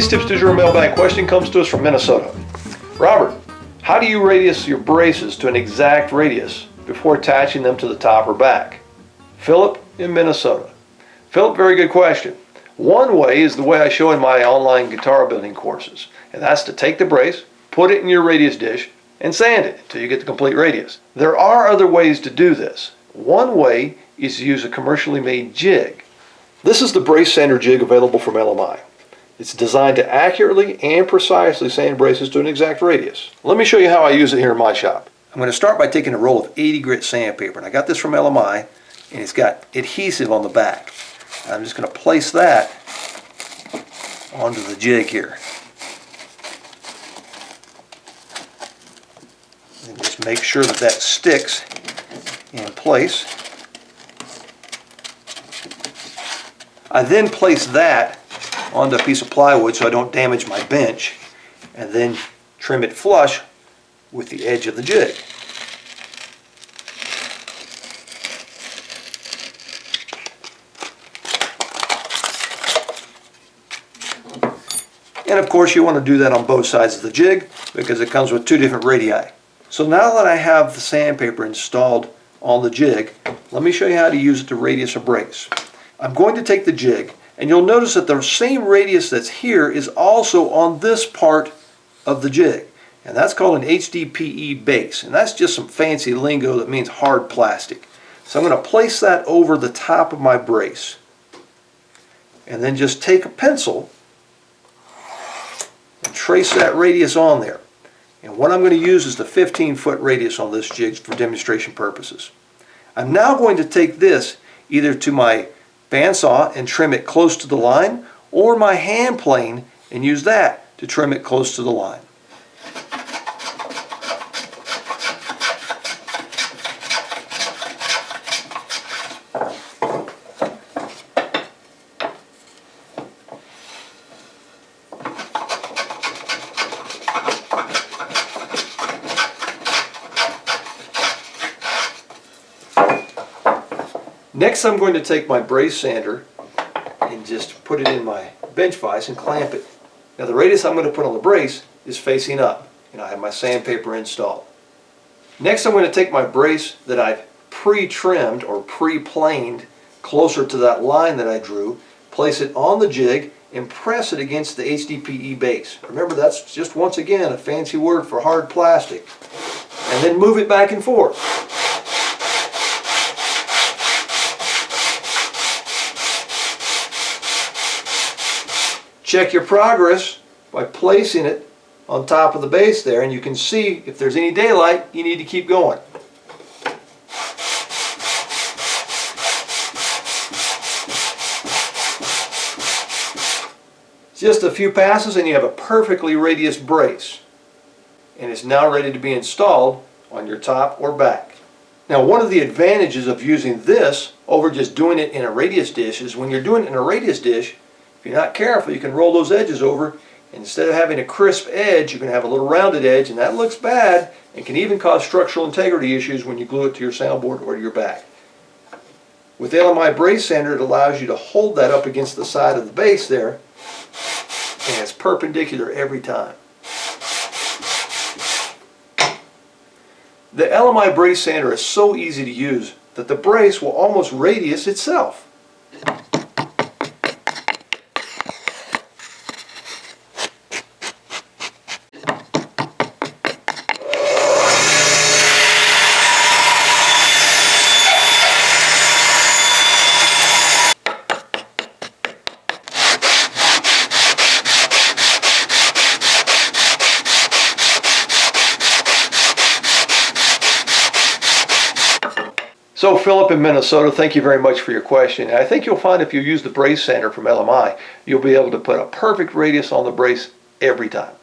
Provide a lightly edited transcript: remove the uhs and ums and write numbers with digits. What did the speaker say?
Today's Tips du Jour mailbag question comes to us from Minnesota. Robert, how do you radius your braces to an exact radius before attaching them to the top or back? Philip in Minnesota. Philip, very good question. One way is the way I show in my online guitar building courses, and that's to take the brace, put it in your radius dish, and sand it until you get the complete radius. There are other ways to do this. One way is to use a commercially made jig. This is the brace sander jig available from LMI. It's designed to accurately and precisely sand braces to an exact radius. Let me show you how I use it here in my shop. I'm going to start by taking a roll of 80 grit sandpaper, and I got this from LMI, and it's got adhesive on the back. I'm just going to place that onto the jig here. And just make sure that that sticks in place. I then place that onto a piece of plywood so I don't damage my bench, and then trim it flush with the edge of the jig. And of course you want to do that on both sides of the jig because it comes with two different radii. So now that I have the sandpaper installed on the jig, let me show you how to use it to radius a brace. I'm going to take the jig, and you'll notice that the same radius that's here is also on this part of the jig. And that's called an HDPE base. And that's just some fancy lingo that means hard plastic. So I'm going to place that over the top of my brace. And then just take a pencil and trace that radius on there. And what I'm going to use is the 15-foot radius on this jig for demonstration purposes. I'm now going to take this either to my bandsaw and trim it close to the line, or my hand plane and use that to trim it close to the line. Next, I'm going to take my brace sander and just put it in my bench vise and clamp it. Now the radius I'm going to put on the brace is facing up, and I have my sandpaper installed. Next, I'm going to take my brace that I've pre-trimmed or pre-planed closer to that line that I drew, place it on the jig, and press it against the HDPE base. Remember, that's just once again a fancy word for hard plastic. And then move it back and forth. Check your progress by placing it on top of the base there, and you can see if there's any daylight, you need to keep going. Just a few passes and you have a perfectly radius brace, and it's now ready to be installed on your top or back. Now, one of the advantages of using this over just doing it in a radius dish is when you're doing it in a radius dish, if you're not careful, you can roll those edges over, and instead of having a crisp edge, you're going to have a little rounded edge, and that looks bad and can even cause structural integrity issues when you glue it to your soundboard or to your back. With LMI brace sander, it allows you to hold that up against the side of the base there, and it's perpendicular every time. The LMI brace sander is so easy to use that the brace will almost radius itself. So Philip in Minnesota, thank you very much for your question. And I think you'll find if you use the brace sander from LMI, you'll be able to put a perfect radius on the brace every time.